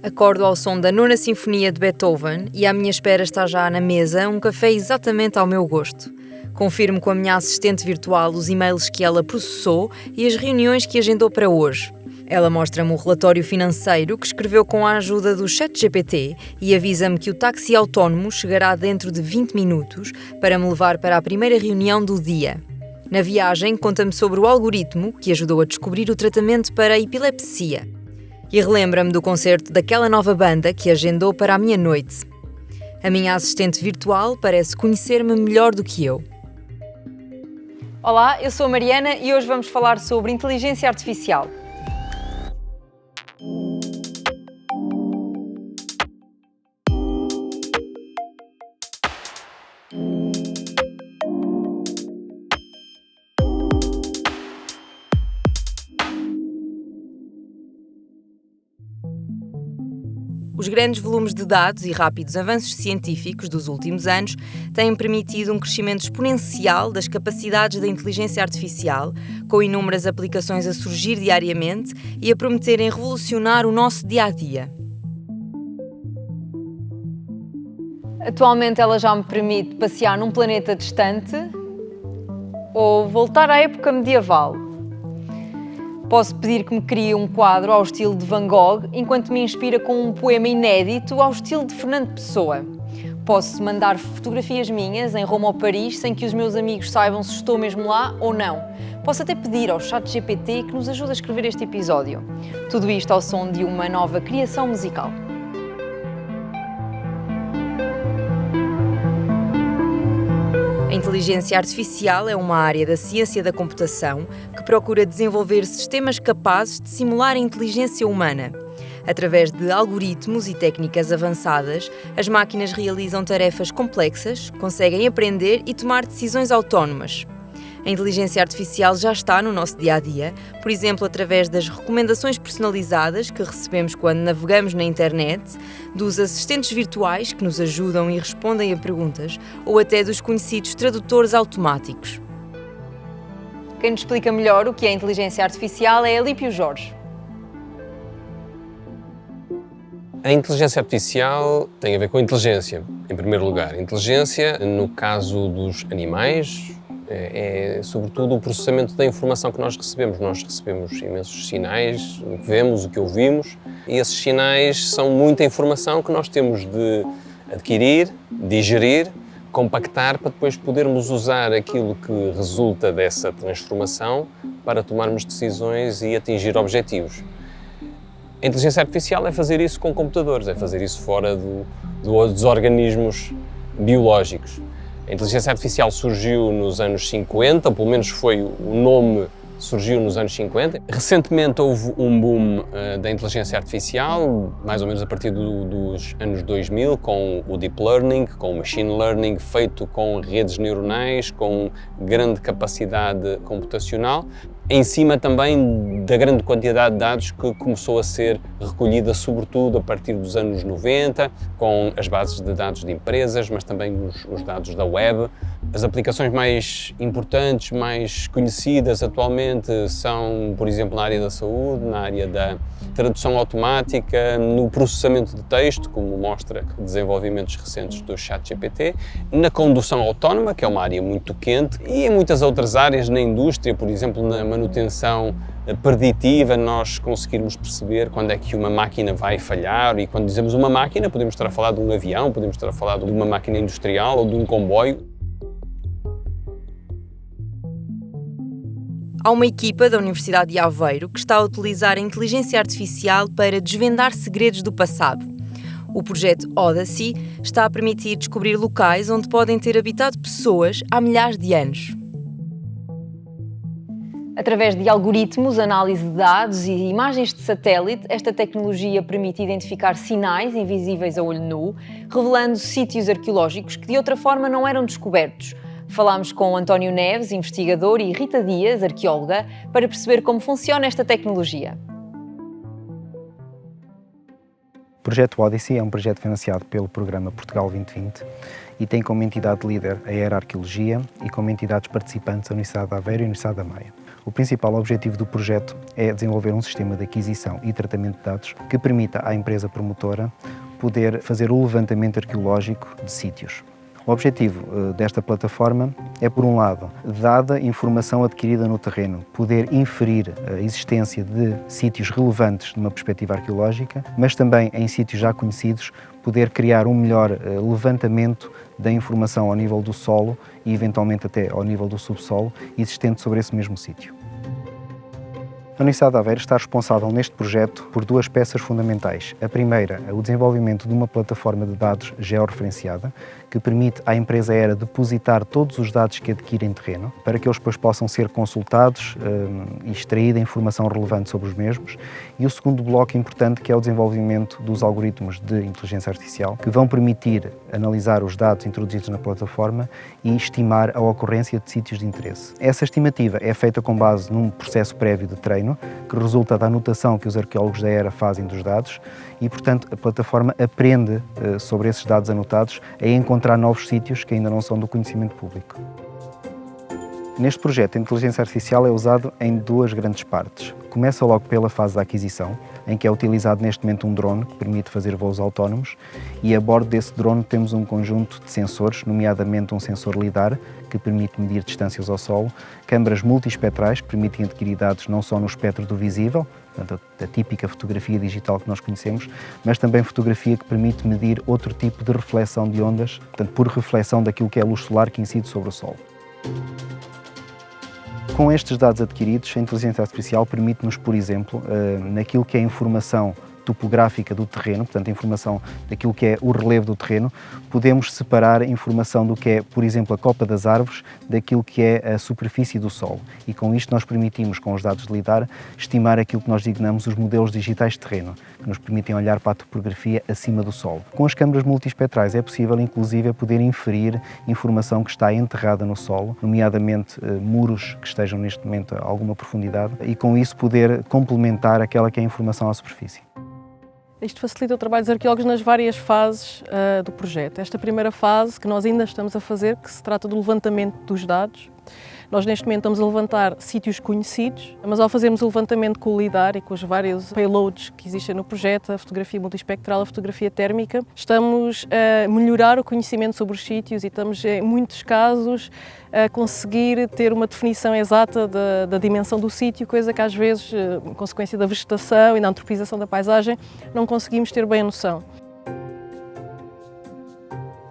Acordo ao som da Nona Sinfonia de Beethoven e à minha espera está já na mesa um café exatamente ao meu gosto. Confirmo com a minha assistente virtual os e-mails que ela processou e as reuniões que agendou para hoje. Ela mostra-me o relatório financeiro que escreveu com a ajuda do ChatGPT e avisa-me que o táxi autónomo chegará dentro de 20 minutos para me levar para a primeira reunião do dia. Na viagem, conta-me sobre o algoritmo que ajudou a descobrir o tratamento para a epilepsia. E relembra-me do concerto daquela nova banda que agendou para a minha noite. A minha assistente virtual parece conhecer-me melhor do que eu. Olá, eu sou a Mariana e hoje vamos falar sobre inteligência artificial. Os grandes volumes de dados e rápidos avanços científicos dos últimos anos têm permitido um crescimento exponencial das capacidades da inteligência artificial, com inúmeras aplicações a surgir diariamente e a prometerem revolucionar o nosso dia-a-dia. Atualmente ela já me permite passear num planeta distante ou voltar à época medieval. Posso pedir que me crie um quadro ao estilo de Van Gogh, enquanto me inspira com um poema inédito ao estilo de Fernando Pessoa. Posso mandar fotografias minhas em Roma ou Paris sem que os meus amigos saibam se estou mesmo lá ou não. Posso até pedir ao ChatGPT que nos ajude a escrever este episódio. Tudo isto ao som de uma nova criação musical. A inteligência artificial é uma área da ciência da computação que procura desenvolver sistemas capazes de simular a inteligência humana. Através de algoritmos e técnicas avançadas, as máquinas realizam tarefas complexas, conseguem aprender e tomar decisões autónomas. A inteligência artificial já está no nosso dia-a-dia, por exemplo, através das recomendações personalizadas que recebemos quando navegamos na internet, dos assistentes virtuais que nos ajudam e respondem a perguntas, ou até dos conhecidos tradutores automáticos. Quem nos explica melhor o que é inteligência artificial é Alípio Jorge. A inteligência artificial tem a ver com inteligência, em primeiro lugar. Inteligência, no caso dos animais, é sobretudo o processamento da informação que nós recebemos. Nós recebemos imensos sinais, o que vemos, o que ouvimos, e esses sinais são muita informação que nós temos de adquirir, digerir, compactar para depois podermos usar aquilo que resulta dessa transformação para tomarmos decisões e atingir objetivos. A inteligência artificial é fazer isso com computadores, é fazer isso fora dos organismos biológicos. A inteligência artificial surgiu nos anos 50, ou pelo menos foi o nome, surgiu nos anos 50. Recentemente houve um boom da inteligência artificial, mais ou menos a partir dos anos 2000, com o Deep Learning, com o Machine Learning, feito com redes neuronais, com grande capacidade computacional, em cima também da grande quantidade de dados que começou a ser recolhida, sobretudo a partir dos anos 90, com as bases de dados de empresas, mas também os dados da web. As aplicações mais importantes, mais conhecidas atualmente são, por exemplo, na área da saúde, na área da tradução automática, no processamento de texto, como mostra desenvolvimentos recentes do ChatGPT, na condução autónoma, que é uma área muito quente, e em muitas outras áreas na indústria, por exemplo, na manutenção preditiva, nós conseguirmos perceber quando é que uma máquina vai falhar, e quando dizemos uma máquina, podemos estar a falar de um avião, podemos estar a falar de uma máquina industrial ou de um comboio. Há uma equipa da Universidade de Aveiro que está a utilizar a inteligência artificial para desvendar segredos do passado. O projeto Odyssey está a permitir descobrir locais onde podem ter habitado pessoas há milhares de anos. Através de algoritmos, análise de dados e imagens de satélite, esta tecnologia permite identificar sinais invisíveis a olho nu, revelando sítios arqueológicos que de outra forma não eram descobertos. Falámos com António Neves, investigador, e Rita Dias, arqueóloga, para perceber como funciona esta tecnologia. O projeto Odyssey é um projeto financiado pelo programa Portugal 2020 e tem como entidade líder a ERA Arqueologia e como entidades participantes a Universidade de Aveiro e a Universidade da Maia. O principal objetivo do projeto é desenvolver um sistema de aquisição e tratamento de dados que permita à empresa promotora poder fazer o levantamento arqueológico de sítios. O objetivo desta plataforma é, por um lado, dada informação adquirida no terreno, poder inferir a existência de sítios relevantes numa perspectiva arqueológica, mas também em sítios já conhecidos, poder criar um melhor levantamento da informação ao nível do solo e, eventualmente, até ao nível do subsolo existente sobre esse mesmo sítio. A Universidade de Aveiro está responsável neste projeto por duas peças fundamentais. A primeira é o desenvolvimento de uma plataforma de dados georreferenciada que permite à empresa aérea depositar todos os dados que adquire em terreno para que eles depois possam ser consultados e extraída informação relevante sobre os mesmos. E o segundo bloco importante, que é o desenvolvimento dos algoritmos de inteligência artificial que vão permitir analisar os dados introduzidos na plataforma e estimar a ocorrência de sítios de interesse. Essa estimativa é feita com base num processo prévio de treino que resulta da anotação que os arqueólogos da ERA fazem dos dados e, portanto, a plataforma aprende sobre esses dados anotados a encontrar novos sítios que ainda não são do conhecimento público. Neste projeto, a inteligência artificial é usada em duas grandes partes. Começa logo pela fase da aquisição, em que é utilizado neste momento um drone que permite fazer voos autónomos e a bordo desse drone temos um conjunto de sensores, nomeadamente um sensor LIDAR, que permite medir distâncias ao solo, câmaras multiespectrais que permitem adquirir dados não só no espectro do visível, portanto, a típica fotografia digital que nós conhecemos, mas também fotografia que permite medir outro tipo de reflexão de ondas, portanto, por reflexão daquilo que é a luz solar que incide sobre o solo. Com estes dados adquiridos, a inteligência artificial permite-nos, por exemplo, naquilo que é a informação topográfica do terreno, portanto, a informação daquilo que é o relevo do terreno, podemos separar a informação do que é, por exemplo, a copa das árvores, daquilo que é a superfície do solo. E com isto nós permitimos, com os dados de LIDAR, estimar aquilo que nós designamos os modelos digitais de terreno, que nos permitem olhar para a topografia acima do solo. Com as câmaras multiespectrais é possível, inclusive, poder inferir informação que está enterrada no solo, nomeadamente muros que estejam neste momento a alguma profundidade, e com isso poder complementar aquela que é a informação à superfície. Isto facilita o trabalho dos arqueólogos nas várias fases do projeto. Esta primeira fase, que nós ainda estamos a fazer, que se trata do levantamento dos dados. Nós, neste momento, estamos a levantar sítios conhecidos, mas ao fazermos o levantamento com o LIDAR e com os vários payloads que existem no projeto, a fotografia multiespectral, a fotografia térmica, estamos a melhorar o conhecimento sobre os sítios e estamos, em muitos casos, a conseguir ter uma definição exata da dimensão do sítio, coisa que às vezes, em consequência da vegetação e da antropização da paisagem, não conseguimos ter bem a noção.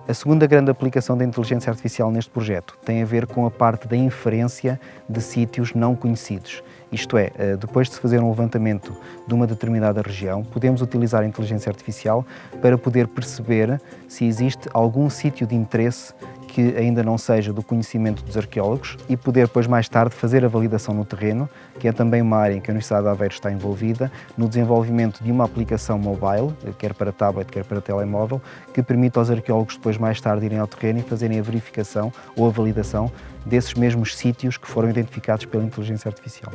A segunda grande aplicação da inteligência artificial neste projeto tem a ver com a parte da inferência de sítios não conhecidos. Isto é, depois de se fazer um levantamento de uma determinada região, podemos utilizar a inteligência artificial para poder perceber se existe algum sítio de interesse que ainda não seja do conhecimento dos arqueólogos e poder depois mais tarde fazer a validação no terreno, que é também uma área em que a Universidade de Aveiro está envolvida, no desenvolvimento de uma aplicação mobile, quer para tablet, quer para telemóvel, que permite aos arqueólogos depois mais tarde irem ao terreno e fazerem a verificação ou a validação desses mesmos sítios que foram identificados pela inteligência artificial.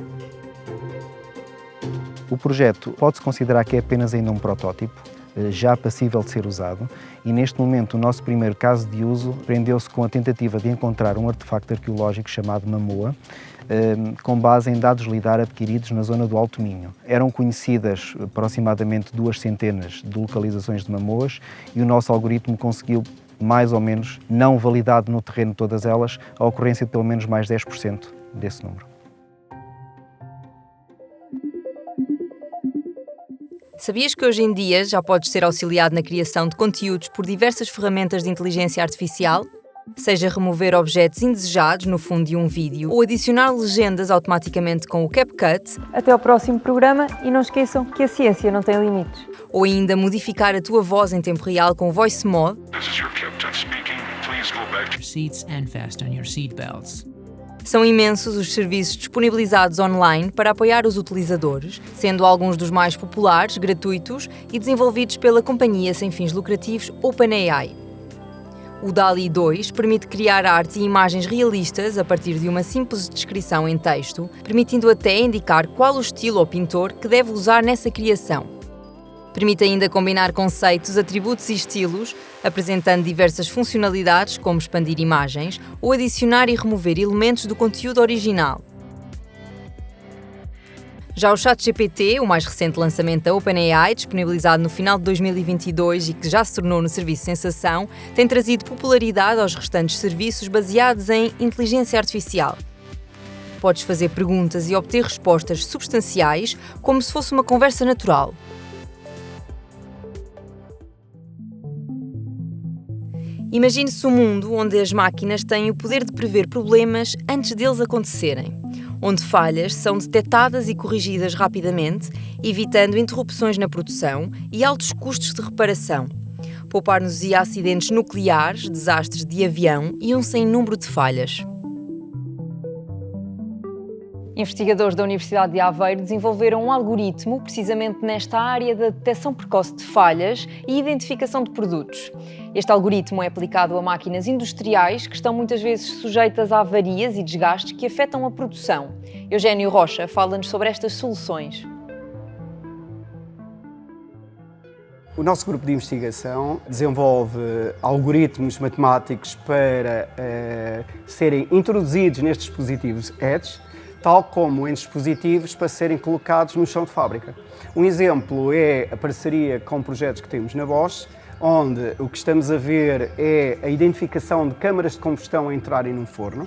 O projeto pode-se considerar que é apenas ainda um protótipo, já passível de ser usado, e neste momento o nosso primeiro caso de uso prendeu-se com a tentativa de encontrar um artefacto arqueológico chamado Mamoa, com base em dados LIDAR adquiridos na zona do Alto Minho. Eram conhecidas aproximadamente 2 centenas de localizações de Mamoas e o nosso algoritmo conseguiu, mais ou menos, não validado no terreno todas elas, a ocorrência de pelo menos mais 10% desse número. Sabias que hoje em dia já podes ser auxiliado na criação de conteúdos por diversas ferramentas de inteligência artificial? Seja remover objetos indesejados no fundo de um vídeo ou adicionar legendas automaticamente com o CapCut. Até ao próximo programa e não esqueçam que a ciência não tem limites. Ou ainda modificar a tua voz em tempo real com o Voice Mod. This is your captain speaking. Please go back to seats and fasten your seatbelts. São imensos os serviços disponibilizados online para apoiar os utilizadores, sendo alguns dos mais populares, gratuitos e desenvolvidos pela companhia sem fins lucrativos OpenAI. O DALL-E 2 permite criar artes e imagens realistas a partir de uma simples descrição em texto, permitindo até indicar qual o estilo ou pintor que deve usar nessa criação. Permite ainda combinar conceitos, atributos e estilos, apresentando diversas funcionalidades como expandir imagens ou adicionar e remover elementos do conteúdo original. Já o ChatGPT, o mais recente lançamento da OpenAI, disponibilizado no final de 2022 e que já se tornou no serviço sensação, tem trazido popularidade aos restantes serviços baseados em inteligência artificial. Podes fazer perguntas e obter respostas substanciais, como se fosse uma conversa natural. Imagine-se um mundo onde as máquinas têm o poder de prever problemas antes deles acontecerem, onde falhas são detectadas e corrigidas rapidamente, evitando interrupções na produção e altos custos de reparação. Poupar-nos-ia acidentes nucleares, desastres de avião e um sem número de falhas. Investigadores da Universidade de Aveiro desenvolveram um algoritmo precisamente nesta área da detecção precoce de falhas e identificação de produtos. Este algoritmo é aplicado a máquinas industriais que estão muitas vezes sujeitas a avarias e desgastes que afetam a produção. Eugénio Rocha fala-nos sobre estas soluções. O nosso grupo de investigação desenvolve algoritmos matemáticos para serem introduzidos nestes dispositivos Edge, tal como em dispositivos para serem colocados no chão de fábrica. Um exemplo é a parceria com projetos que temos na Bosch, onde o que estamos a ver é a identificação de câmaras de combustão a entrarem num forno.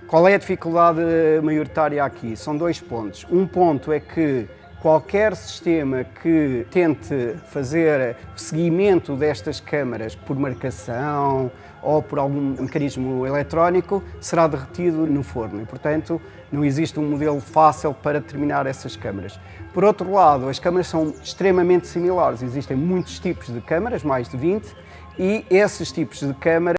Qual é a dificuldade maioritária aqui? São 2 pontos. Um ponto é que qualquer sistema que tente fazer seguimento destas câmaras por marcação ou por algum mecanismo eletrónico será derretido no forno e, portanto, não existe um modelo fácil para determinar essas câmaras. Por outro lado, as câmaras são extremamente similares. Existem muitos tipos de câmaras, mais de 20, e esses tipos de câmara